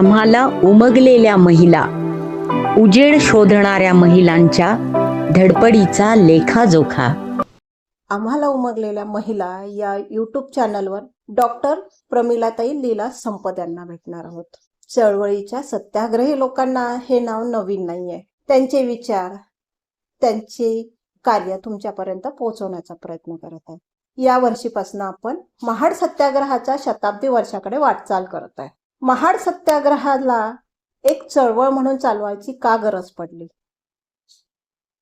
आम्हाला उमगलेल्या महिला, उजेड शोधणाऱ्या महिलांच्या धडपडीचा लेखाजोखा. आम्हाला उमगलेल्या महिला या यूट्यूब चॅनलवर डॉक्टर प्रमिलाताई लीला संपत यांना भेटणार आहोत. चळवळीच्या सत्याग्रही लोकांना हे नाव नवीन नाहीये. त्यांचे विचार, त्यांचे कार्य तुमच्यापर्यंत पोहोचवण्याचा प्रयत्न करत आहे. या वर्षीपासून आपण महाड सत्याग्रहाच्या शताब्दी वर्षाकडे वाटचाल करत आहे. महाड सत्याग्रहाला एक चळवळ म्हणून चालवायची का गरज पडली?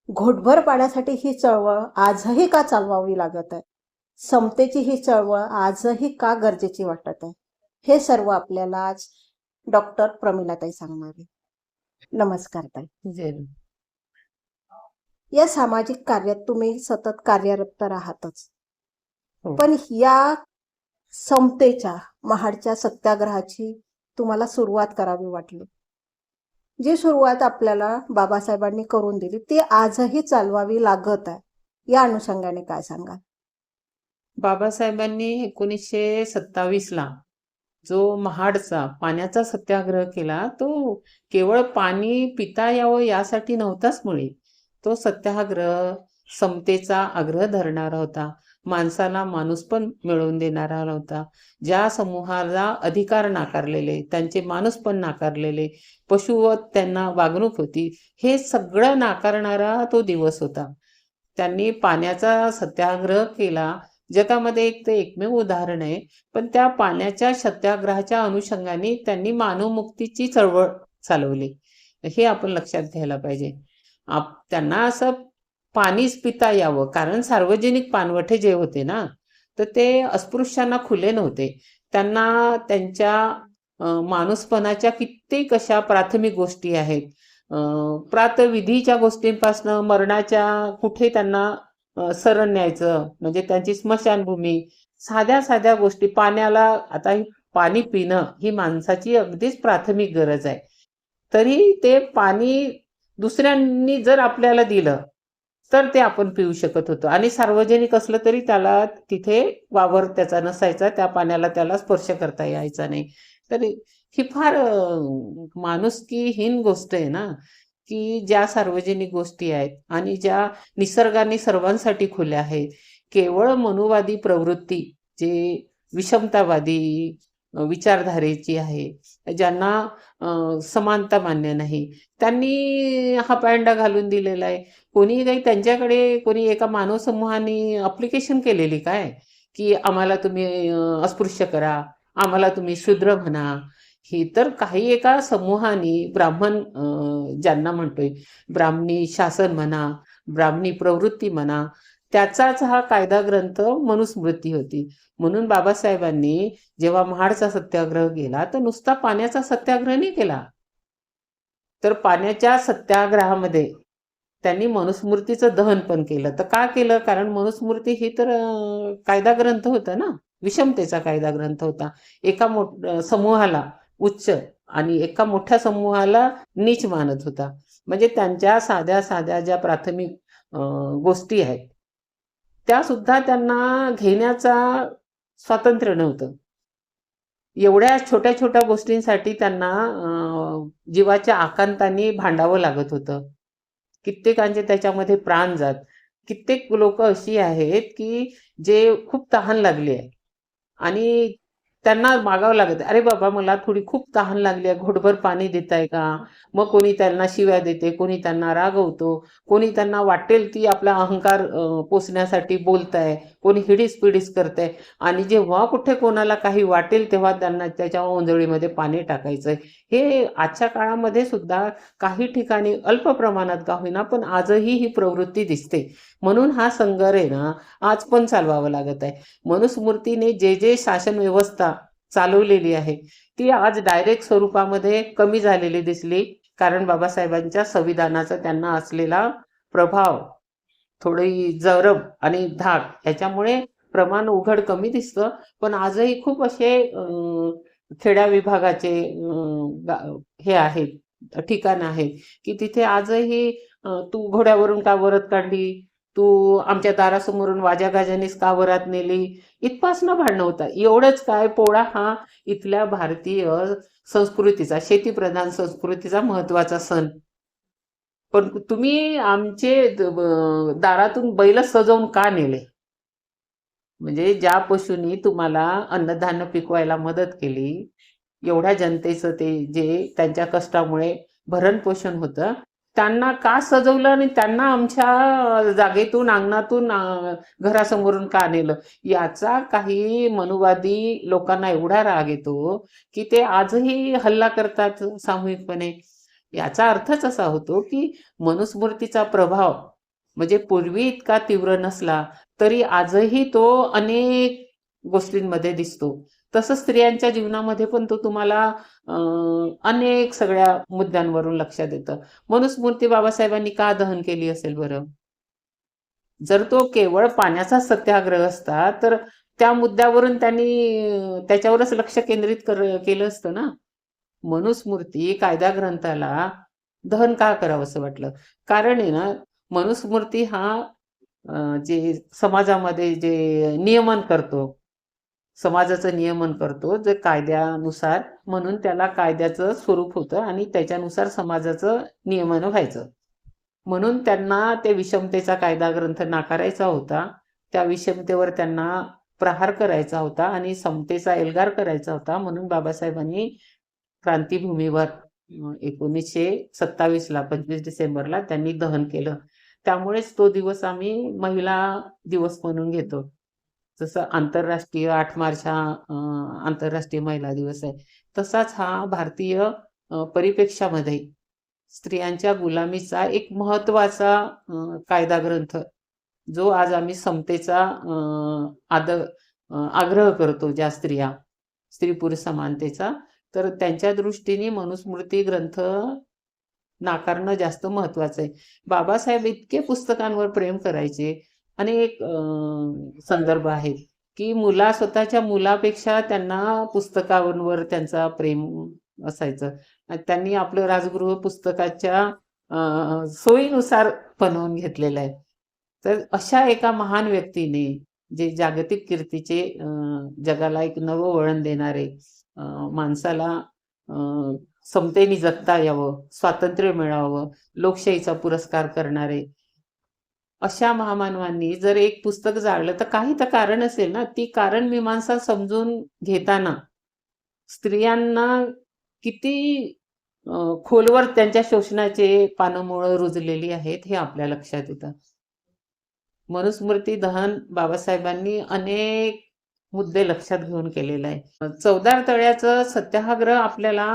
घोटभर पाण्यासाठी ही चळवळ आजही का चालवावी लागत आहे? समतेची ही चळवळ आजही का गरजेची वाटत आहे? हे सर्व आपल्याला आज डॉक्टर प्रमिलाताई सांगणार आहे. नमस्कार ताई. या सामाजिक कार्यात तुम्ही सतत कार्यरत तर आहातच, पण या समतेच्या महाडच्या सत्याग्रहाची तुम्हाला सुरुवात करावी वाटली. जी सुरुवात आपल्याला बाबासाहेबांनी करून दिली ती आजही चालवावी लागत आहे. या अनुषंगाने काय सांगाल? बाबासाहेबांनी 1927ला जो महाडचा पाण्याचा सत्याग्रह केला तो केवळ पाणी पिता यावं यासाठी नव्हताच. मुळे तो सत्याग्रह समतेचा आग्रह धरणारा होता, माणसाला माणूस पण मिळवून देणारा होता. ज्या समूहाला अधिकार नाकारलेले, त्यांचे माणूस पण नाकारलेले, पशुवत त्यांना वागणूक होती, हे सगळं नाकारणारा तो दिवस होता. त्यांनी पाण्याचा सत्याग्रह केला. जगामध्ये एक ते एकमेव उदाहरण आहे. पण त्या पाण्याच्या सत्याग्रहाच्या अनुषंगाने त्यांनी मानवमुक्तीची चळवळ चालवली, हे आपण लक्षात घ्यायला पाहिजे. त्यांना असं पाणीच पिता यावं, कारण सार्वजनिक पाणवठे जे होते ना, तर ते अस्पृश्यांना खुले नव्हते. त्यांना त्यांच्या माणूसपणाच्या कित्येक अशा प्राथमिक गोष्टी आहेत. प्रातविधीच्या गोष्टींपासनं मरणाच्या कुठे त्यांना शरण न्यायचं, म्हणजे त्यांची स्मशानभूमी, साध्या साध्या गोष्टी. पाण्याला आता पाणी पिणं ही माणसाची अगदीच प्राथमिक गरज आहे. तरी ते पाणी दुसऱ्यांनी जर आपल्याला दिलं तर ते आपण पिऊ शकत होतो. आणि सार्वजनिक असलं तरी त्याला तिथे वावर त्याचा नसायचा, त्या पाण्याला त्याला स्पर्श करता यायचा नाही. तर ही फार माणुसकीहीन गोष्ट आहे ना, की ज्या सार्वजनिक गोष्टी आहेत आणि ज्या निसर्गाने सर्वांसाठी खुल्या आहेत. केवळ मनुवादी प्रवृत्ती, जे विषमतावादी विचारधारेची आहे, ज्यांना समानता मान्य नाही, त्यांनी हा पॅन्डा घालून दिलेला आहे. कोणी काही त्यांच्याकडे कोणी एका मानव समूहाने अप्लिकेशन केलेली काय, की आम्हाला तुम्ही अस्पृश्य करा, आम्हाला तुम्ही शूद्र म्हणा. ही तर काही एका समूहाने, ब्राह्मण ज्यांना म्हणतोय, ब्राह्मणी शासन म्हणा, ब्राह्मणी प्रवृत्ती म्हणा, त्याचाच हा कायदा ग्रंथ मनुस्मृती होती. म्हणून बाबासाहेबांनी जेव्हा महाडचा सत्याग्रह केला तर नुसता पाण्याचा सत्याग्रह नाही केला, तर पाण्याच्या सत्याग्रहामध्ये त्यांनी मनुस्मृतीचं दहन पण केलं. तर का केलं? कारण मनुस्मृती ही तर कायदा ग्रंथ होता ना, विषमतेचा कायदा ग्रंथ होता. एका समूहाला उच्च आणि एका मोठ्या समूहाला नीच मानत होता. म्हणजे त्यांच्या साध्या साध्या ज्या प्राथमिक गोष्टी आहेत त्या सुद्धा त्यांना घेण्याचा स्वातंत्र्य नव्हतं. एवढ्या छोट्या छोट्या गोष्टींसाठी त्यांना जीवाच्या आकांताने भांडावं लागत होतं. कित्येकांचे त्याच्यामध्ये प्राण जात. कित्येक लोक अशी आहेत की जे खूप तहान लागली आहे आणि त्यांना मागावं लागत, अरे बाबा मला थोडी खूप तहान लागली आहे, घोटभर पाणी देताय का? मग कोणी त्यांना शिव्या देते, कोणी त्यांना रागवतो, कोणी त्यांना वाटेल ती आपला अहंकार पोचण्यासाठी बोलताय, कोणी हिडीस पिडीस करताय. आणि जेव्हा कुठे कोणाला काही वाटेल तेव्हा त्यांना त्याच्या ओंजळीमध्ये पाणी टाकायचंय. हे आजच्या काळामध्ये सुद्धा काही ठिकाणी अल्प प्रमाणात का होईना पण आजही ही प्रवृत्ती दिसते. म्हणून हा संघर्ष आहे ना आज पण चालवावा लागत आहे. मनुस्मृतीने जे शासन व्यवस्था चालवलेली आहे ती आज डायरेक्ट स्वरूपामध्ये कमी झालेली दिसली, कारण बाबासाहेबांच्या संविधानाचा त्यांना असलेला प्रभाव, थोडी जरब आणि धाक ह्याच्यामुळे प्रमाण उघड कमी दिसतं. पण आजही खूप असे खेड्या विभागाचे हे आहेत ठिकाण आहेत की तिथे आजही तू घोड्यावरून का वरत काढली, तू आमच्या दारासमोरून वाजा गाजानेच का वरात नेली, इथपासनं भांडणं होतं. एवढंच काय, पोळा हा इथल्या भारतीय संस्कृतीचा, शेतीप्रधान संस्कृतीचा महत्वाचा सण. पण तुम्ही आमचे दारातून बैल सजवून का नेले? म्हणजे ज्या पशूंनी तुम्हाला अन्नधान्य पिकवायला मदत केली, एवढ्या जनतेचं ते जे त्यांच्या कष्टामुळे भरण पोषण होतं, त्यांना का सजवलं आणि त्यांना आमच्या जागेतून, अंगणातून, घरासमोरून का नेलं? याचा काही मनुवादी लोकांना एवढा राग येतो की ते आजही हल्ला करतात सामूहिकपणे. याचा अर्थच असा होतो की मनुस्मृतीचा प्रभाव म्हणजे पूर्वी इतका तीव्र नसला तरी आजही तो अनेक गोष्टींमध्ये दिसतो. तसंच स्त्रियांच्या जीवनामध्ये पण तो तुम्हाला अनेक सगळ्या मुद्द्यांवरून लक्षात येतं. मनुस्मृती बाबासाहेबांनी का दहन केली असेल बरं? जर तो केवळ पाण्याचा सत्याग्रह असता तर त्या मुद्द्यावरून त्यांनी त्याच्यावरच लक्ष केंद्रित केलं असतं ना. मनुस्मृती कायदा ग्रंथाला दहन का करावं असं वाटलं? कारण आहे ना, मनुस्मृती हा जे समाजामध्ये जे नियमन करतो, समाजाचं नियमन करतो, जे कायद्यानुसार, म्हणून त्याला कायद्याचं स्वरूप होतं आणि त्याच्यानुसार समाजाचं नियमन व्हायचं. म्हणून त्यांना ते विषमतेचा कायदा ग्रंथ नाकारायचा होता. त्या विषमतेवर त्यांना प्रहार करायचा होता आणि समतेचा एल्गार करायचा होता. म्हणून बाबासाहेबांनी क्रांतीभूमीवर 1927ला 25 डिसेंबरला त्यांनी दहन केलं. त्यामुळेच तो दिवस आम्ही महिला दिवस म्हणून घेतो. जसं आंतरराष्ट्रीय 8 मार्च हा आंतरराष्ट्रीय महिला दिवस आहे, तसाच हा भारतीय परिप्रेक्ष्यामध्ये स्त्रियांच्या गुलामीचा एक महत्वाचा कायदा ग्रंथ, जो आज आम्ही समतेचा आग्रह करतो, ज्या स्त्रिया, स्त्री पुरुष समानतेचा, तर त्यांच्या दृष्टीने मनुस्मृती ग्रंथ नाकारणं जास्त महत्वाचं आहे. बाबासाहेब इतके पुस्तकांवर प्रेम करायचे. अनेक संदर्भ आहेत की स्वतःच्या मुलापेक्षा त्यांना पुस्तकांवर त्यांचा प्रेम असायचं. त्यांनी आपलं राजगृह पुस्तकाच्या सोयीनुसार बनवून घेतलेलं आहे. तर अशा एका महान व्यक्तीने, जे जागतिक कीर्तीचे, जगाला एक नवं वळण देणारे, माणसाला समतेने जगता यावं, स्वातंत्र्य मिळावं, लोकशाहीचा पुरस्कार करणारे, अशा महामानवांनी जर एक पुस्तक जाळलं तर काही तर कारण असेल ना. ती कारण मीमांसा समजून घेताना स्त्रियांना किती खोलवर त्यांच्या शोषणाचे पानमुळं रुजलेली आहेत हे आपल्या लक्षात येतं. मनुस्मृती दहन बाबासाहेबांनी अनेक मुद्दे लक्षात घेऊन केलेलं आहे. चवदार तळ्याचं सत्याग्रह आपल्याला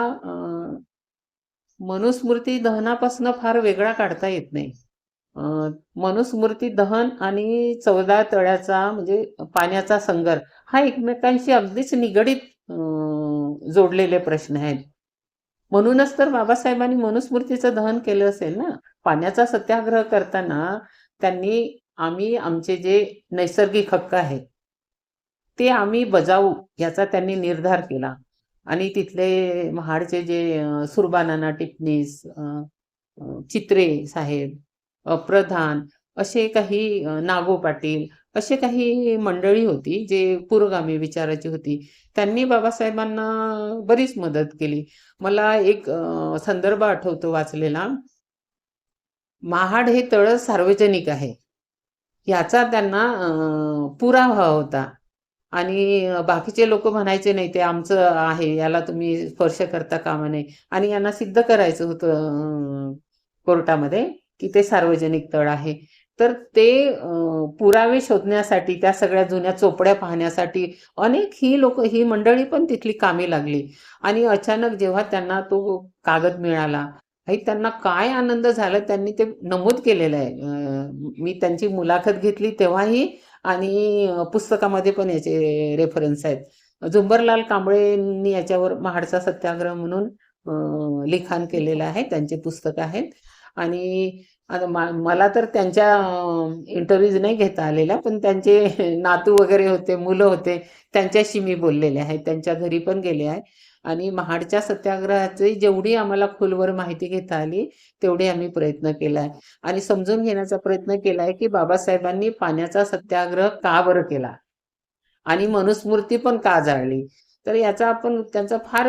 मनुस्मृती दहनापासून फार वेगळा काढता येत नाही. मनुस्मृती दहन आणि चवदार तळ्याचा म्हणजे पाण्याचा संगर हा एकमेकांशी अगदीच निगडीत जोडलेले प्रश्न आहेत. म्हणूनच तर बाबासाहेबांनी मनुस्मृतीचं दहन केलं असेल ना. पाण्याचा सत्याग्रह करताना त्यांनी आम्ही आमचे जे नैसर्गिक हक्क आहेत ते आम्ही बजावू याचा त्यांनी निर्धार केला. आणि तिथले महाडचे जे सुरबानाना टिपणीस, चित्रे साहेब, प्रधान, असे काही नागो पाटील, असे काही मंडळी होती जे पुरोगामी विचाराची होती. त्यांनी बाबासाहेबांना बरीच मदत केली. मला एक संदर्भ आठवतो वाचलेला. महाड हे तळ सार्वजनिक आहे याचा त्यांना पुरावा होता आणि बाकीचे लोक म्हणायचे नाही ते आमचं आहे, याला तुम्ही स्पर्श करता कामा नये. आणि यांना सिद्ध करायचं होतं कोर्टामध्ये की ते सार्वजनिक तळ आहे. तर ते पुरावे शोधण्यासाठी, त्या सगळ्या जुन्या चोपड्या पाहण्यासाठी अनेक ही मंडळी पण तिथली कामी लागली. आणि अचानक जेव्हा त्यांना तो कागद मिळाला, त्यांना काय आनंद झाला. त्यांनी ते नमूद केलेलं आहे. मी त्यांची मुलाखत घेतली तेव्हाही आणि पुस्तकामध्ये पण याचे रेफरन्स आहेत. झुंबरलाल कांबळेंनी याच्यावर महाडचा सत्याग्रह म्हणून लिखाण केलेलं आहे. त्यांचे पुस्तक आहेत. आणि मला तर त्यांच्या इंटरव्ह्यूज नाही घेता आलेल्या, पण त्यांचे नातू वगैरे होते, मुलं होते, त्यांच्याशी मी बोललेले आहे, त्यांच्या घरी पण गेले आहे. आणि महाडच्या सत्याग्रहाची जेवढी आम्हाला खोलवर माहिती घेता आली तेवढी आम्ही प्रयत्न केलाय आणि समजून घेण्याचा प्रयत्न केलाय की बाबासाहेबांनी पाण्याचा सत्याग्रह का बरं केला आणि मनुस्मृती पण का जाळली. तर याचा आपण त्यांचा फार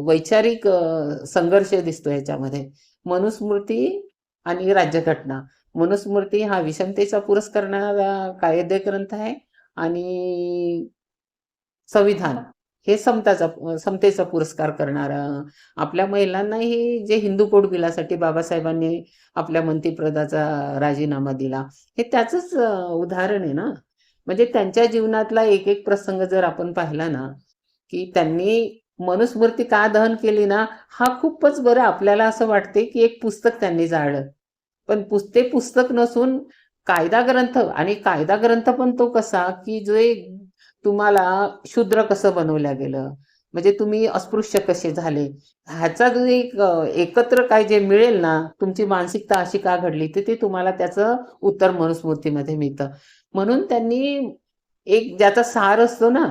वैचारिक संघर्ष दिसतो याच्यामध्ये. मनुस्मृती आणि राज्यघटना. मनुस्मृती हा विषमतेचा पुरस्करणारा कायदे ग्रंथ आहे आणि संविधान हे समतेचा पुरस्कार करणारा. आपल्या महिलांनाही जे हिंदू कोड बिलासाठी बाबासाहेबांनी आपल्या मंत्रिपदाचा राजीनामा दिला हे त्याचंच उदाहरण आहे ना. म्हणजे त्यांच्या जीवनातला एक एक प्रसंग जर आपण पाहिला ना की त्यांनी मनुस्मृती का दहन केली ना, हा खूपच बरं आपल्याला असं वाटते की एक पुस्तक त्यांनी जाळलं. पण ते पुस्तक नसून कायदा ग्रंथ आणि कायदा ग्रंथ पण तो कसा की जे तुम्हाला शूद्र कसं बनवलं गेलं म्हणजे तुम्ही अस्पृश्य कसे झाले ह्याचा जो एक एकत्र काय जे मिळेल ना तुमची मानसिकता अशी का घडली ते तुम्हाला त्याचं उत्तर मनुस्मृतीमध्ये मिळतं. म्हणून त्यांनी एक ज्याचा सार असतो ना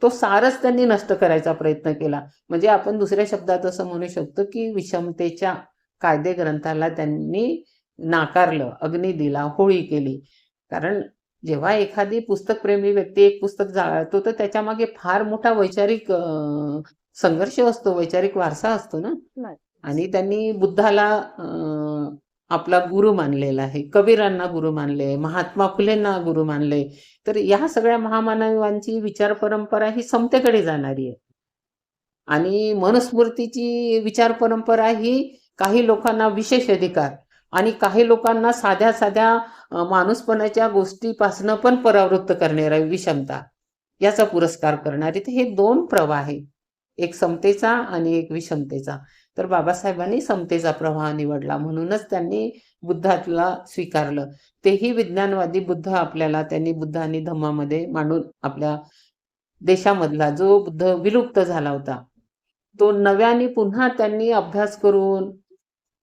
तो सारच त्यांनी नष्ट करायचा प्रयत्न केला. म्हणजे आपण दुसऱ्या शब्दात असं म्हणू शकतो की विषमतेच्या कायदे ग्रंथाला त्यांनी नाकारलं, अग्नी दिला, होळी केली. कारण जेव्हा एखादी पुस्तकप्रेमी व्यक्ती एक पुस्तक जाळतो तर त्याच्या मागे फार मोठा वैचारिक संघर्ष असतो, वैचारिक वारसा असतो ना. नाही. आणि त्यांनी बुद्धाला आपला गुरु मानलेला आहे, कबीरांना गुरु मानले, महात्मा फुलेंना गुरु मानले. तर या सगळ्या महामानवांची विचार परंपरा ही समतेकडे जाणारी आहे आणि मनुस्मृतीची विचार परंपरा ही काही लोकांना विशेष अधिकार आणि काही लोकांना साध्या साध्या माणूसपणाच्या गोष्टीपासनं पण परावृत्त करणारी विषमता याचा पुरस्कार करणारी. तर हे दोन प्रवाह आहे, एक समतेचा आणि एक विषमतेचा. तर बाबासाहेबांनी समतेचा प्रवाह निवडला म्हणूनच त्यांनी बुद्धाला स्वीकारलं. तेही विज्ञानवादी बुद्ध आपल्याला त्यांनी बुद्ध आणि धम्मामध्ये मांडून आपल्या देशामधला जो बुद्ध विलुप्त झाला होता तो नव्याने पुन्हा त्यांनी अभ्यास करून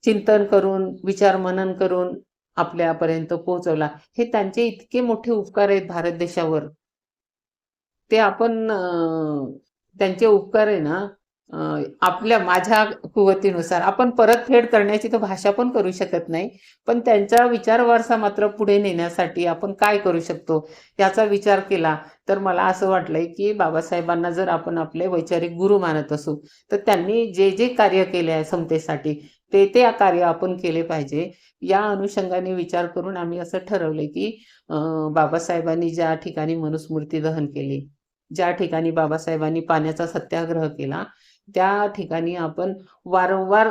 चिंतन करून विचार मनन करून आपल्यापर्यंत पोहोचवला. हे त्यांचे इतके मोठे उपकार आहेत भारत देशावर. ते आपण त्यांचे उपकार आहे ना माझ्या कुवतीनुसार आपण परतफेड करण्याची तर भाषा पण करू शकत नाही. पण त्यांचा विचार वारसा मात्र पुढे नेण्यासाठी आपण काय करू शकतो याचा विचार केला तर मला असं वाटलंय की बाबासाहेबांना जर आपण आपले वैचारिक गुरु मानत असू तर त्यांनी जे जे कार्य केले आहे समतेसाठी ते कार्य आपण केले पाहिजे. या अनुषंगाने विचार करून आम्ही असं ठरवले की बाबासाहेबांनी ज्या ठिकाणी मनुस्मृती दहन केली, ज्या ठिकाणी बाबासाहेबांनी पाण्याचा सत्याग्रह केला त्या ठिकाणी आपण वारंवार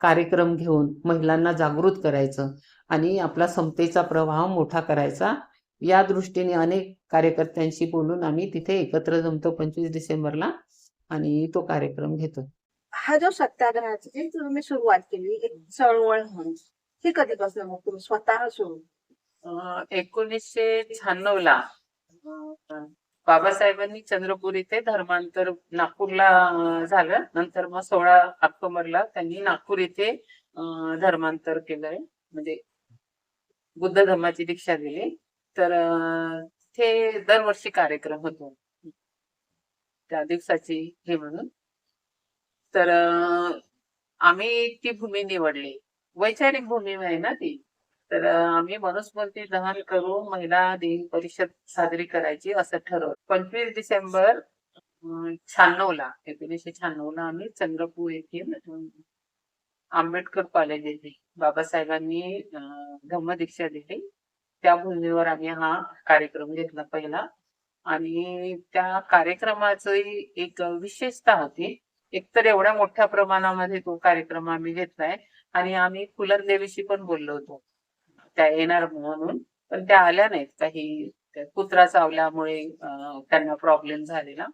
कार्यक्रम घेऊन महिलांना जागृत करायचं आणि आपला समतेचा प्रवाह मोठा करायचा. या दृष्टीने अनेक कार्यकर्त्यांशी बोलून आम्ही तिथे एकत्र जमतो 25 डिसेंबरला आणि तो कार्यक्रम घेतो. हा जो सत्याग्रहाची जी तुम्ही सुरुवात केली एक चळवळ म्हणून ही कधीपासून मग तुम्ही स्वतः सुरू 1996 ला बाबासाहेबांनी चंद्रपूर इथे धर्मांतर नागपूरला झालं. नंतर मग 16 ऑक्टोबरला त्यांनी नागपूर इथे धर्मांतर केलंय म्हणजे बुद्ध धर्माची दीक्षा दिली. तर ते दरवर्षी कार्यक्रम होतो त्या दिवसाची हे म्हणून. तर आम्ही ती भूमी निवडली, वैचारिक भूमी आहे ना ती. तर आम्ही मनुस्मृती दहन करून महिला दिन परिषद साजरी करायची असं ठरवलं. 25 डिसेंबर 1996 ला आम्ही चंद्रपूर येथे आंबेडकर कॉलेज येथे बाबासाहेबांनी धम्मदीक्षा दिली त्या भूमीवर आम्ही हा कार्यक्रम घेतला पहिला. आणि त्या कार्यक्रमाची एक विशेषता होती. एकतर एवढ्या मोठ्या प्रमाणामध्ये तो कार्यक्रम आम्ही घेतलाय आणि आम्ही फुलरदेवीशी पण बोललो होतो त्या येणार म्हणून, पण त्या आल्या नाहीत. काही कुत्रा चावल्यामुळे त्यांना प्रॉब्लेम झालेला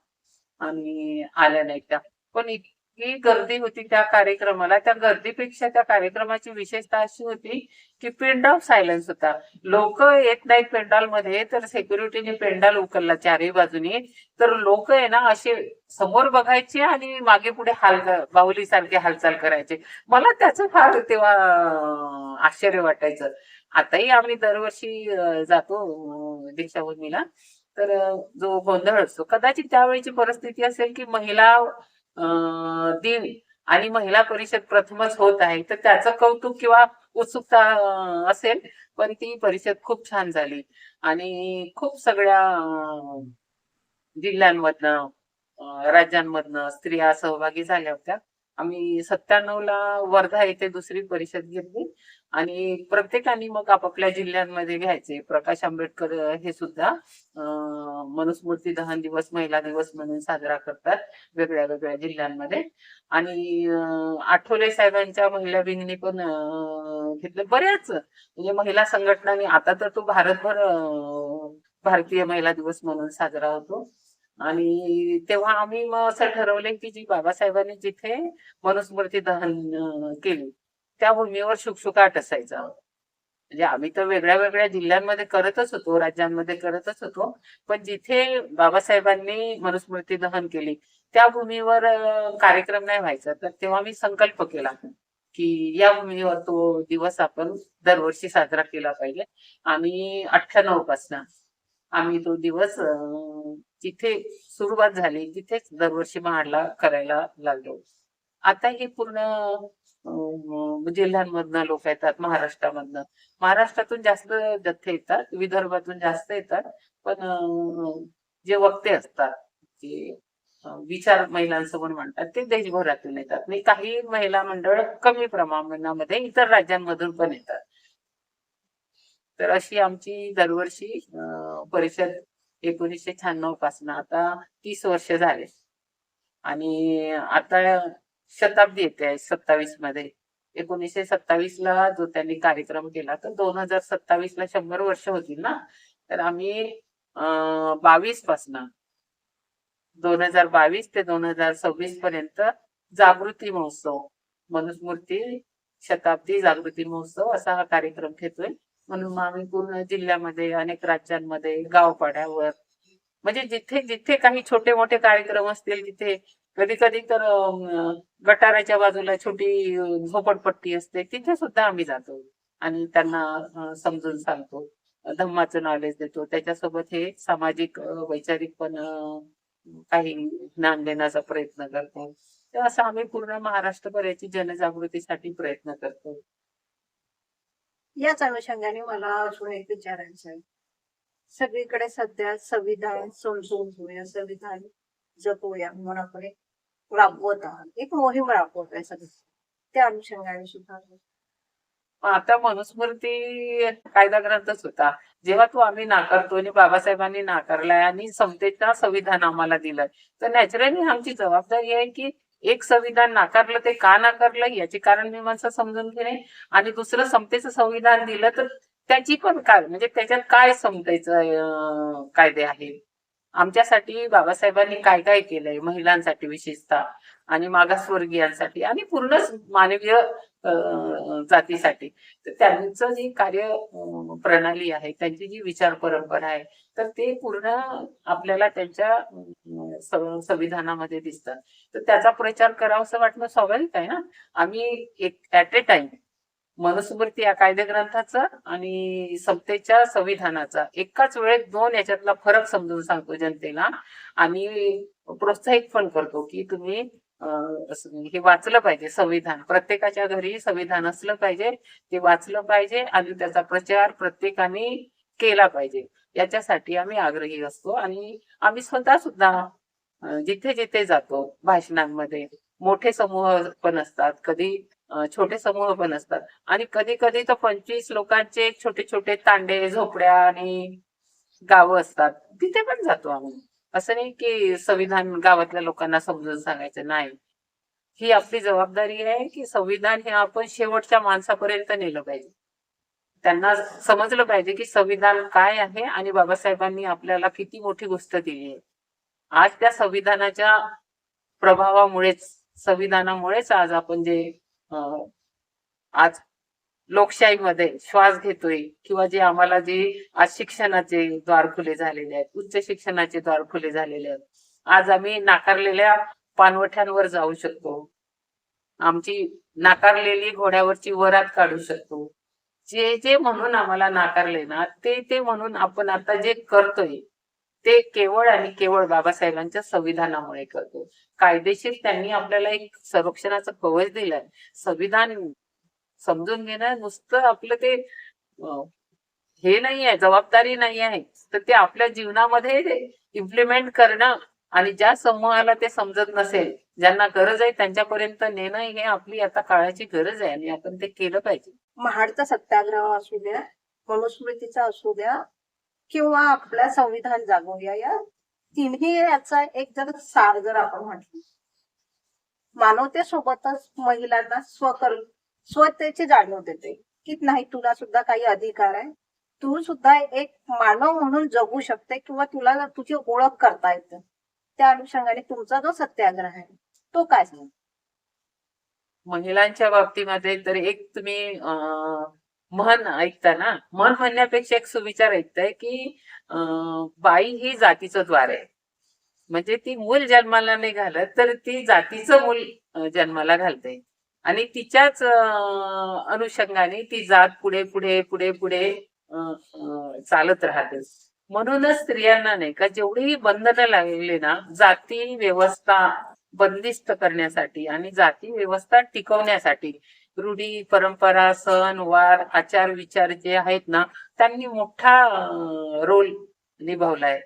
आणि आल्या नाहीत त्या. पण इतकी गर्दी होती त्या कार्यक्रमाला. त्या गर्दीपेक्षा त्या कार्यक्रमाची विशेषता अशी होती की पेंड ऑफ सायलन्स होता. लोक येत नाहीत पेंडॉलमध्ये तर सेक्युरिटीने पेंडॉल उकलला चारही बाजूनी. तर लोक आहे ना असे समोर बघायचे आणि मागे पुढे बाहुलीसारखे हालचाल करायचे. मला त्याचं फार तेव्हा आश्चर्य वाटायचं. आताही आम्ही दरवर्षी जातो दीक्षाभूमीला. तर जो गोंधळ असतो कदाचित त्यावेळीची परिस्थिती असेल की महिला दिन आणि महिला परिषद प्रथमच होत आहे, तर त्याचं कौतुक किंवा उत्सुकता असेल. पण ती परिषद खूप छान झाली आणि खूप सगळ्या जिल्ह्यांमधनं राज्यांमधनं स्त्रिया सहभागी झाल्या होत्या. आम्ही 97ला वर्धा येथे दुसरी परिषद घेतली आणि प्रत्येकाने मग आपापल्या जिल्ह्यांमध्ये घ्यायचे. प्रकाश आंबेडकर हे सुद्धा मनुस्मृती दहन दिवस, महिला दिवस म्हणून साजरा करतात वेगळ्या वेगळ्या जिल्ह्यांमध्ये. आणि आठवले साहेबांच्या महिला भगिनी पण घेतलं. बऱ्याच म्हणजे महिला संघटनांनी, आता तर तो भारतभर भारतीय महिला दिवस म्हणून साजरा होतो. आणि तेव्हा आम्ही मग असं ठरवलं की जी बाबासाहेबांनी जिथे मनुस्मृती दहन केली त्या भूमीवर शुकशुकाट असायचा. म्हणजे आम्ही तर वेगळ्या वेगळ्या जिल्ह्यांमध्ये करतच होतो, राज्यांमध्ये करतच होतो, पण जिथे बाबासाहेबांनी मनुस्मृती दहन केली त्या भूमीवर कार्यक्रम नाही व्हायचा. तर तेव्हा मी संकल्प केला की या भूमीवर तो दिवस आपण दरवर्षी साजरा केला पाहिजे. आणि 98 पासून आम्ही तो दिवस जिथे सुरुवात झाली तिथेच दरवर्षी महाडला करायला लागलो. आता हे पूर्ण जिल्ह्यांमधनं लोक येतात, महाराष्ट्रातून जास्त जथ्थे येतात, विदर्भातून जास्त येतात. पण जे वक्ते असतात, जे विचार महिलांसमोर मांडतात, ते देशभरातून येतात. आणि काही महिला मंडळ कमी प्रमाणामध्ये इतर राज्यांमधून पण येतात. तर अशी आमची दरवर्षी परिषद 1996 पासून आता 30 वर्ष झाले. आणि आता शताब्दी येते 27 मध्ये. 1927ला जो त्यांनी कार्यक्रम केला, तर 2027ला 100 वर्ष होतील ना. तर आम्ही 22 पासून 2022 ते 2026 पर्यंत जागृती महोत्सव, मनुस्मृती शताब्दी जागृती महोत्सव असा हा कार्यक्रम घेतोय. म्हणून मग आम्ही पूर्ण जिल्ह्यामध्ये, अनेक राज्यांमध्ये, गावपाड्यावर, म्हणजे जिथे जिथे काही छोटे मोठे कार्यक्रम असतील तिथे, कधी कधी तर गटाराच्या बाजूला छोटी झोपडपट्टी असते, तिथे सुद्धा आम्ही जातो आणि त्यांना समजून सांगतो, धम्माचं नॉलेज देतो. त्याच्यासोबत हे सामाजिक वैचारिक पण काही ज्ञान देण्याचा प्रयत्न करतो. तर असं आम्ही पूर्ण महाराष्ट्रभर याची जनजागृतीसाठी प्रयत्न करतो. याच अनुषंगाने मला अजून एक विचारायचं आहे. सगळीकडे सध्या संविधान समजून घेऊया, संविधान जपूया म्हणून आपण एक राबवत आहात, एक मोहीम राबवत आहे सगळं, त्या अनुषंगाने सुद्धा. आता मनुस्मृती कायदा ग्रंथच होता. जेव्हा तो आम्ही नाकारतो आणि बाबासाहेबांनी नाकारलाय आणि समतेचा संविधान आम्हाला दिलंय, तर नॅचरली आमची जबाबदारी आहे की एक संविधान नाकारलं ते का नाकारलं याची कारण मीमांसा समजून घेणे, आणि दुसरं समतेचं संविधान दिलं तर त्याची पण काय, म्हणजे त्याच्यात काय समतेचं कायदे आहे, आमच्यासाठी बाबासाहेबांनी काय काय केलंय, महिलांसाठी विशेषतः आणि मागासवर्गीयांसाठी आणि पूर्णच मानवीय जातीसाठी. तर त्यांचं जी कार्य प्रणाली आहे, त्यांची जी विचार परंपरा आहे, तर ते पूर्ण आपल्याला त्यांच्या संविधानामध्ये दिसतात. तर त्याचा प्रचार करावा असं वाटणं स्वाभाविक आहे ना. आम्ही एक ऍट ए टाइम मनुस्मृती या कायदे ग्रंथाचा आणि समतेच्या संविधानाचा एकाच वेळेत दोन याच्यातला फरक समजून सांगतो जनतेला आणि प्रोत्साहित पण करतो की तुम्ही हे वाचलं पाहिजे. संविधान प्रत्येकाच्या घरी संविधान असलं पाहिजे, ते वाचलं पाहिजे आणि त्याचा प्रचार प्रत्येकाने केला पाहिजे, याच्यासाठी आम्ही आग्रही असतो. आणि आम्ही स्वतः सुद्धा जिथे जिथे जातो भाषणांमध्ये, मोठे समूह पण असतात, कधी छोटे समूह पण असतात, आणि कधी कधी तर 25 लोकांचे छोटे छोटे तांडे, झोपड्या आणि गावं असतात, तिथे पण जातो आम्ही. असं नाही की संविधान गावातल्या लोकांना समजून सांगायचं नाही. ही आपली जबाबदारी आहे की संविधान हे आपण शेवटच्या माणसापर्यंत नेलं पाहिजे. त्यांना समजलं पाहिजे की संविधान काय आहे आणि बाबासाहेबांनी आपल्याला किती मोठी गोष्ट दिली आहे. आज त्या संविधानाच्या प्रभावामुळेच, संविधानामुळेच आज आपण जे आज लोकशाहीमध्ये श्वास घेतोय, किंवा जे आम्हाला जे आज शिक्षणाचे द्वार खुले झालेले आहेत, उच्च शिक्षणाचे द्वार खुले झालेले आहेत, आज आम्ही नाकारलेल्या पाणवठ्यांवर जाऊ शकतो, आमची नाकारलेली घोड्यावरची वरात काढू शकतो. जे जे म्हणून आम्हाला नाकारले ना, ते ते म्हणून आपण आता जे करतोय ते केवळ आणि केवळ बाबासाहेबांच्या संविधानामुळे करतो. कायदेशीर त्यांनी आपल्याला एक संरक्षणाचं कवच दिलंय. संविधान समजून घेणं नुसतं आपलं ते हे नाही आहे, जबाबदारी नाही आहे, तर ते आपल्या जीवनामध्ये इम्प्लिमेंट करणं आणि ज्या समूहाला ते समजत नसेल, ज्यांना गरज आहे त्यांच्यापर्यंत नेणं हे आपली आता काळाची गरज आहे आणि आपण ते केलं पाहिजे. महाडचा सत्याग्रह असू द्या, मनुस्मृतीचा असू द्या किंवा आपल्या संविधान जागूया, या तिन्ही याचा एक जर सार जर आपण म्हटलं, मानवतेसोबतच महिलांना स्वतेची जाणीव देते की नाही, तुला सुद्धा काही अधिकार आहे, तू सुद्धा एक मानव म्हणून जगू शकते किंवा तुला तुझी ओळख करता येते. त्या अनुषंगाने तुमचा जो सत्याग्रह आहे तो काय सांग? महिलांच्या बाबतीमध्ये तर एक तुम्ही म्हण ऐकता ना, म्हण म्हणण्यापेक्षा एक सुविचार ऐकताय की बाई ही जातीचं द्वार आहे. म्हणजे ती मूल जन्माला नाही घालत, तर ती जातीचं मूल जन्माला घालते आणि तिच्याच अनुषंगाने ती जात पुढे पुढे पुढे पुढे चालत राहते. म्हणूनच स्त्रियांना नाही का जेवढी बंधनं लागली ना जाती व्यवस्था बंदिस्त करण्यासाठी आणि जाती व्यवस्था टिकवण्यासाठी, रूढी परंपरा सण वार आचार विचार जे आहेत ना त्यांनी मोठा रोल निभावलाय.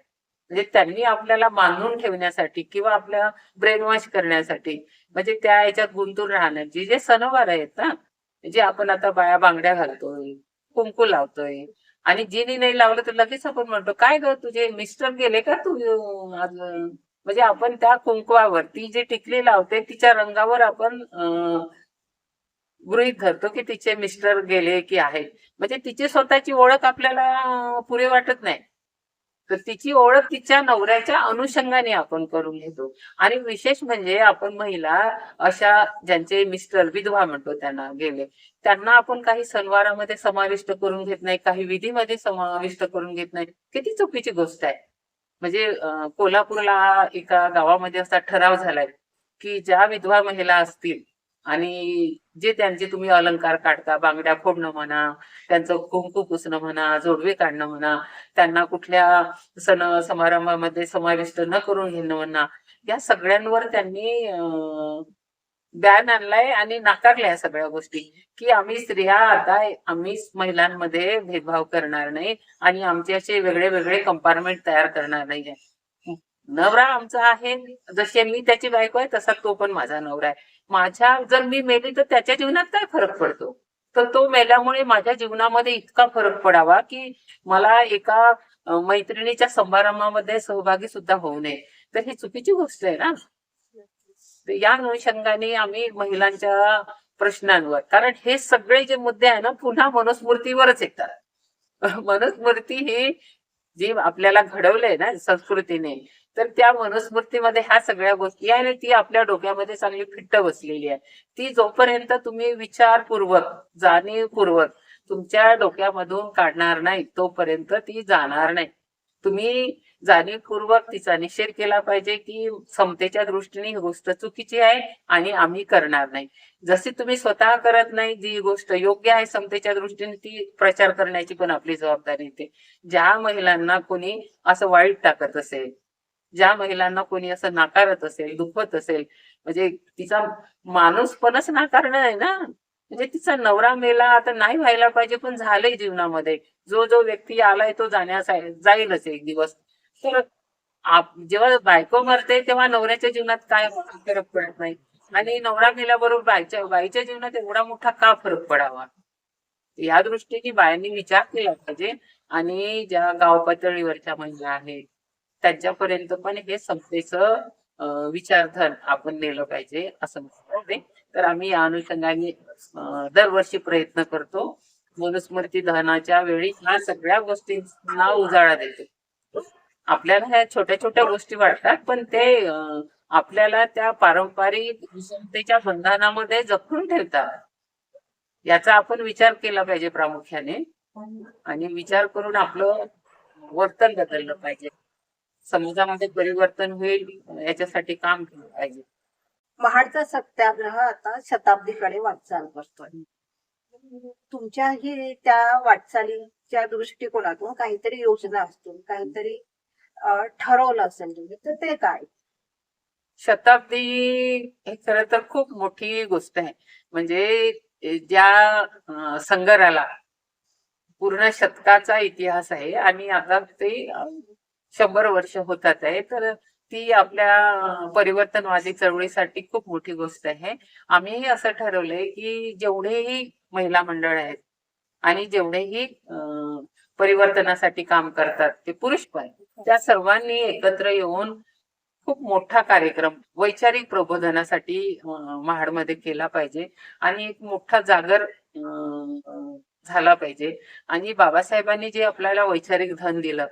म्हणजे त्यांनी आपल्याला बांधून ठेवण्यासाठी किंवा आपल्या ब्रेन वॉश करण्यासाठी, म्हणजे त्या याच्यात गुंतून राहण्याची जे सणवार आहेत ना, जे आपण आता बाया बांगड्या घालतोय, कुंकू लावतोय आणि जिनी नाही लावलं तर लगेच आपण म्हणतो काय ग तुझे मिस्टर गेले का तू आज. म्हणजे आपण त्या कुंकवावर ती जी टिकली लावते तिच्या रंगावर आपण गृहीत धरतो की तिचे मिस्टर गेले की आहेत. म्हणजे तिची स्वतःची ओळख आपल्याला पुरे वाटत नाही, तर तिची ओळख तिच्या नवऱ्याच्या अनुषंगाने आपण करून घेतो. आणि विशेष म्हणजे आपण महिला अशा ज्यांचे मिस्टर विधवा म्हणतो त्यांना गेले, त्यांना आपण काही सणवारामध्ये समाविष्ट करून घेत नाही, काही विधीमध्ये समाविष्ट करून घेत नाही. किती चुकीची गोष्ट आहे. म्हणजे कोल्हापूरला एका गावामध्ये असा ठराव झालाय की ज्या विधवा महिला असतील आणि जे त्यांचे तुम्ही अलंकार काढता, बांगड्या फोडणं म्हणा, त्यांचं कुंकू पुसणं म्हणा, जोडवे काढणं म्हणा, त्यांना कुठल्या सण समारंभामध्ये समाविष्ट न करून घेणं म्हणा, या सगळ्यांवर त्यांनी बॅन आणलाय आणि नाकारल्या या सगळ्या गोष्टी की आम्ही स्त्रिया आता आम्ही महिलांमध्ये भेदभाव करणार नाही आणि आमचे असे वेगळे वेगळे कंपार्टमेंट तयार करणार नाही. नवरा आमचा आहे, जसे मी त्याची बायको आहे तसा तो पण माझा नवरा आहे. माझ्या जर मी मेली तर त्याच्या जीवनात काय फरक पडतो, तर तो मेल्यामुळे माझ्या जीवनामध्ये इतका फरक पडावा की मला एका मैत्रिणीच्या समारंभामध्ये सहभागी सुद्धा होऊ नये. तर ही चुकीची गोष्ट आहे ना. तर या अनुषंगाने आम्ही महिलांच्या प्रश्नांवर, कारण हे सगळे जे मुद्दे आहे ना पुन्हा मनुस्मृतीवरच येतात. मनुस्मृती ही जी आपल्याला घडवलंय ना संस्कृतीने, तर त्या मनुस्मृतीमध्ये ह्या सगळ्या गोष्टी आहे आणि ती आपल्या डोक्यामध्ये चांगली फिट्ट बसलेली आहे. ती जोपर्यंत तुम्ही विचारपूर्वक जाणीवपूर्वक तुमच्या डोक्यामधून काढणार नाही तोपर्यंत ती जाणार नाही. तुम्ही जाणीवपूर्वक तिचा निषेध केला पाहिजे की समतेच्या दृष्टीने ही गोष्ट चुकीची आहे आणि आम्ही करणार नाही. जशी तुम्ही स्वतः करत नाही जी गोष्ट योग्य आहे समतेच्या दृष्टीने, ती प्रचार करण्याची पण आपली जबाबदारी येते. ज्या महिलांना कोणी असं वाईट टाकत असेल, ज्या महिलांना कोणी असं नाकारत असेल, दुखवत असेल, म्हणजे तिचा माणूसपणच नाकारणं आहे ना. म्हणजे तिचा नवरा मेला आता नाही व्हायला पाहिजे पण झालंय जीवनामध्ये, जो जो व्यक्ती आलाय तो जाईलच एक दिवस. तर जेव्हा बायको मरते तेव्हा नवऱ्याच्या जीवनात काय फरक पडत नाही आणि नवरा मेल्याबरोबर बाईच्या जीवनात एवढा मोठा का फरक पडावा. या दृष्टीने बायांनी विचार केला पाहिजे आणि ज्या गाव पातळीवरच्या महिला आहेत त्यांच्यापर्यंत पण हे समतेचं विचारधन आपण नेलं पाहिजे असं म्हणते. तर आम्ही या अनुषंगाने दरवर्षी प्रयत्न करतो. मनुस्मृती दहनाच्या वेळी ह्या सगळ्या गोष्टींना उजाळा देतो. आपल्याला ह्या छोट्या छोट्या गोष्टी वाटतात पण ते आपल्याला त्या पारंपरिक विषमतेच्या बंधनामध्ये जखून ठेवतात. याचा आपण विचार केला पाहिजे प्रामुख्याने आणि विचार करून आपलं वर्तन बदललं पाहिजे. समाजामध्ये परिवर्तन होईल याच्यासाठी काम केलं पाहिजे. महाडचा सत्याग्रह आता शताब्दीकडे वाटचाल करतोय. तुमच्याही त्या वाटचालीच्या दृष्टिकोनातून काहीतरी योजना असतील, काहीतरी ठरवलं असेल तुम्ही, तर ते काय? शताब्दी हे खरं तर खूप मोठी गोष्ट आहे. म्हणजे ज्या संगराला पूर्ण शतकाचा इतिहास आहे आणि आता ते 100 वर्ष होतात आहे. तर ती आपल्या परिवर्तनवादी चळवळीसाठी खूप मोठी गोष्ट आहे. आम्हीही असं ठरवलंय की जेवढेही महिला मंडळ आहेत आणि जेवढेही परिवर्तनासाठी काम करतात ते पुरुष पण, त्या सर्वांनी एकत्र येऊन खूप मोठा कार्यक्रम वैचारिक प्रबोधनासाठी महाडमध्ये केला पाहिजे आणि एक मोठा जागर झाला पाहिजे. आणि बाबासाहेबांनी जे आपल्याला वैचारिक धन दिलं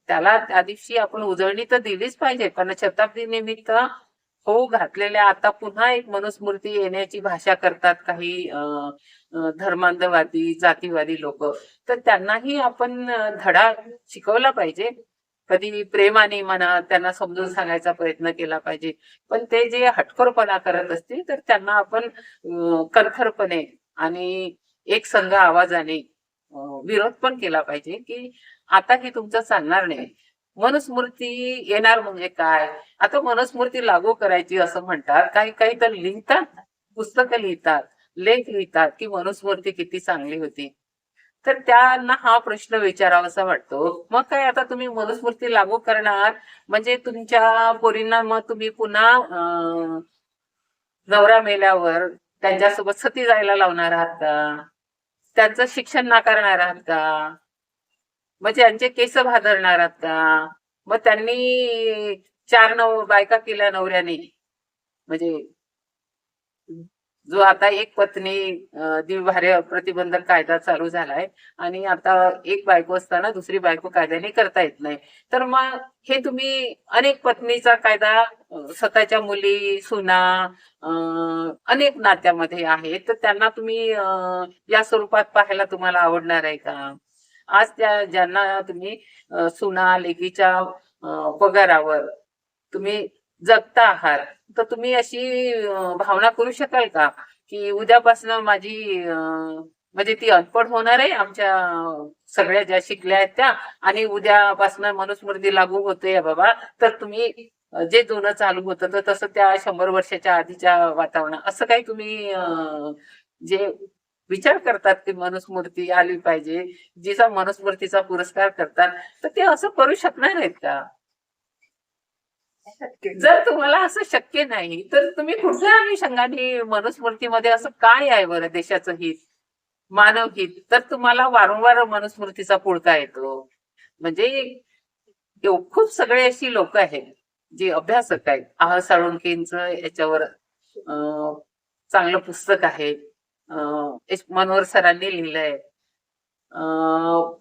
त्याला त्या दिवशी आपण उजळणी तर दिलीच पाहिजे, पण शताब्दी निमित्त होऊ घातलेल्या आता पुन्हा एक मनुस्मृती येण्याची भाषा करतात काही धर्मांधवादी जातीवादी लोक. तर त्यांनाही आपण धडा शिकवला पाहिजे. कधी प्रेमाने म्हणा त्यांना समजून सांगायचा प्रयत्न केला पाहिजे. पण ते जे हटखोरपणा करत असतील तर त्यांना आपण कणखरपणे आणि एक संघ आवाजाने विरोध पण केला पाहिजे की आता हे तुमचं चालणार नाही. मनुस्मृती येणार म्हणजे काय? आता मनुस्मृती लागू करायची असं म्हणतात, काही काही तर लिहितात, पुस्तकं लिहितात, लेख लिहितात की मनुस्मृती किती चांगली होती. तर त्यांना हा प्रश्न विचारावासा वाटतो, मग काय आता तुम्ही मनुस्मृती लागू करणार म्हणजे तुमच्या पोरींना मग तुम्ही पुन्हा नवरा मेल्यावर त्यांच्यासोबत सती जायला लावणार आहात का? त्यांचं शिक्षण नाकारणार आहात का? मग त्यांचे केस भादरणार आहात का? मग त्यांनी 4 बायका केल्या नवऱ्याने, म्हणजे जो आता एक पत्नी द्विभार्य प्रतिबंधक कायदा चालू झालाय आणि आता एक बायको असताना दुसरी बायको कायद्याने करता येत नाही. तर मग हे तुम्ही अनेक पत्नीचा कायदा स्वतःच्या मुली सुना अनेक नात्यामध्ये आहे, तर त्यांना तुम्ही या स्वरूपात पाहायला तुम्हाला आवडणार आहे का? आज त्या ज्यांना तुम्ही सुना लेकीच्या पगारावर तुम्ही जगता आहात, तर तुम्ही अशी भावना करू शकाल का की उद्यापासून माझी म्हणजे ती अनपढ होणार आहे आमच्या सगळ्या ज्या शिकल्या आहेत त्या, आणि उद्यापासून मनुस्मृती लागू होते बाबा, तर तुम्ही जे जुनं चालू होतं तर तसं त्या 100 वर्षाच्या आधीच्या वातावरणात असं काही तुम्ही जे विचार करतात की मनुस्मृती आली पाहिजे, जिचा मनुस्मृतीचा पुरस्कार करतात, तर ते असं करू शकणार आहेत का? जर तुम्हाला असं शक्य नाही तर तुम्ही कुठल्या अनुषंगाने मनुस्मृतीमध्ये असं काय आहे बरं देशाचं हित मानव हित तर तुम्हाला वारंवार मनुस्मृतीचा पुळका येतो? म्हणजे खूप सगळे अशी लोक आहेत जे अभ्यासक आहेत. साळुंखेंचं याच्यावर चांगलं पुस्तक आहे, मनोहर सरांनी लिहिलंय.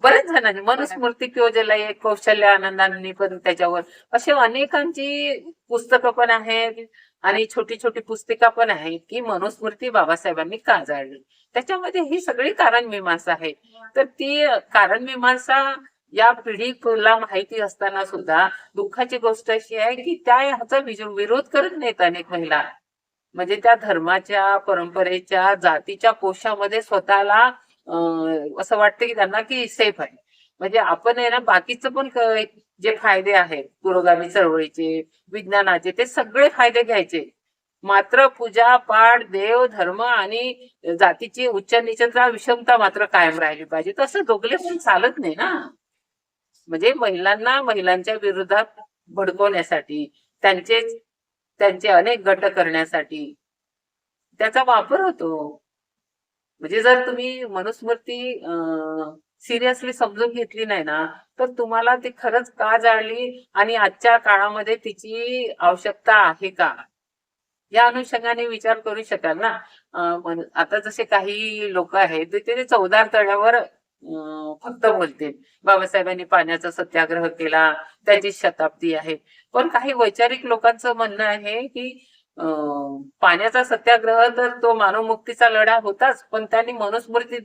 बरेच जणांनी मनुस्मृती किंवा कौशल्य आनंदांनी पण त्याच्यावर असे अनेकांची पुस्तकं पण आहेत आणि छोटी छोटी पुस्तिका पण आहेत की मनुस्मृती बाबासाहेबांनी का जाळली. त्याच्यामध्ये ही सगळी कारणमीमांसा आहे. तर ती कारणमीमांसा या पिढीला माहिती असताना सुद्धा दुःखाची गोष्ट अशी आहे की त्या ह्याचा विरोध करत नाहीत अनेक महिला. म्हणजे त्या धर्माच्या परंपरेच्या जातीच्या कोशामध्ये स्वतःला असं वाटतं की त्यांना की सेफ आहे. म्हणजे आपण आहे ना बाकीचं पण जे फायदे आहेत पुरोगामी चळवळीचे विज्ञानाचे ते सगळे फायदे घ्यायचे, मात्र पूजा पाठ देव धर्म आणि जातीची उच्च नीचता विषमता मात्र कायम राहिली पाहिजे. तसं दोघले पण चालत नाही ना. म्हणजे महिलांना महिलांच्या विरोधात भडकवण्यासाठी त्यांचे अनेक गट करण्यासाठी त्याचा वापर होतो. म्हणजे जर तुम्ही मनुस्मृती सिरियसली समजून घेतली नाही ना तर तुम्हाला ती खरंच का जाळली आणि आजच्या काळामध्ये तिची आवश्यकता आहे का या अनुषंगाने विचार करू शकाल ना. आता जसे काही लोक आहेत ते चौदार तळ्यावर फक्त बोलतील बाबासाहेबांनी पाण्याचा सत्याग्रह केला त्याची शताब्दी आहे, पण काही वैचारिक लोकांचं म्हणणं आहे की पाण्याचा सत्याग्रह तर तो मानवमुक्तीचा लढा होताच, पण त्यांनी मनुस्मृती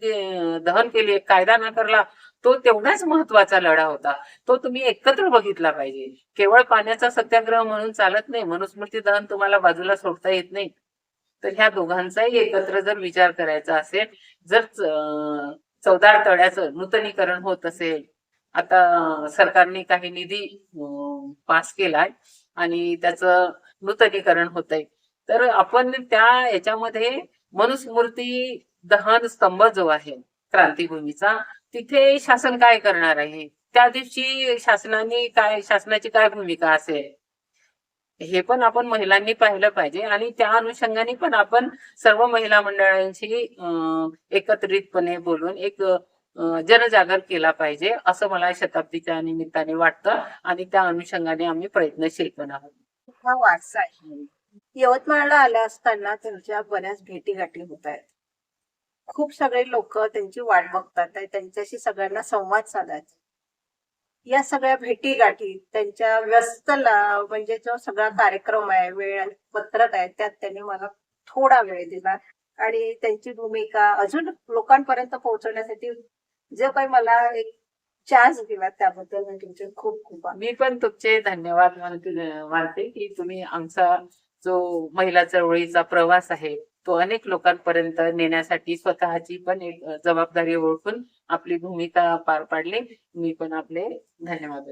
दहन केली कायदा नाकारला तो तेवढाच महत्वाचा लढा होता. तो तुम्ही एकत्र बघितला पाहिजे. केवळ पाण्याचा सत्याग्रह म्हणून चालत नाही, मनुस्मृती दहन तुम्हाला बाजूला सोडता येत नाही. तर ह्या दोघांचाही एकत्र जर विचार करायचा असेल, जर चौदार तळ्याचं नूतनीकरण होत असेल आता सरकारने काही निधी पास केलाय आणि त्याचं नूतनीकरण होतंय. तर आपण त्या याच्यामध्ये मनुस्मृती दहन स्तंभ जो आहे क्रांतीभूमीचा, तिथे शासन काय करणार आहे, त्या दिवशी शासनाची काय भूमिका असेल, हे पण आपण महिलांनी पाहिलं पाहिजे. आणि त्या अनुषंगाने पण आपण सर्व महिला मंडळांशी एकत्रितपणे बोलून एक जनजागर केला पाहिजे, असं मला शताब्दीच्या निमित्ताने वाटतं. आणि त्या अनुषंगाने आम्ही प्रयत्नशील पण आहोत. हा वारसा आहे. यवतमाळला आल्या असताना त्यांच्या बऱ्याच भेटीगाठी होत आहेत. खूप सगळे लोक त्यांची वाट बघतात आहे, त्यांच्याशी सगळ्यांना संवाद साधायचा. या सगळ्या भेटीगाठी त्यांच्या म्हणजे जो सगळा कार्यक्रम आहे, वेळ आणि पत्रक आहे, त्यात त्यांनी मला थोडा वेळ दिला आणि त्यांची भूमिका अजून लोकांपर्यंत पोहोचवण्यासाठी जे काही मला एक चान्स दिला त्याबद्दल मी तुमचे खूप खूप आभार. मी पण तुमचे धन्यवाद मानते की तुम्ही आमचा जो महिला चळवळीचा प्रवास आहे तो अनेक लोकांपर्यंत नेण्यासाठी स्वतःची पण एक जबाबदारी ओळखून आपली भूमिका पार पाडली. मी पण आपले धन्यवाद.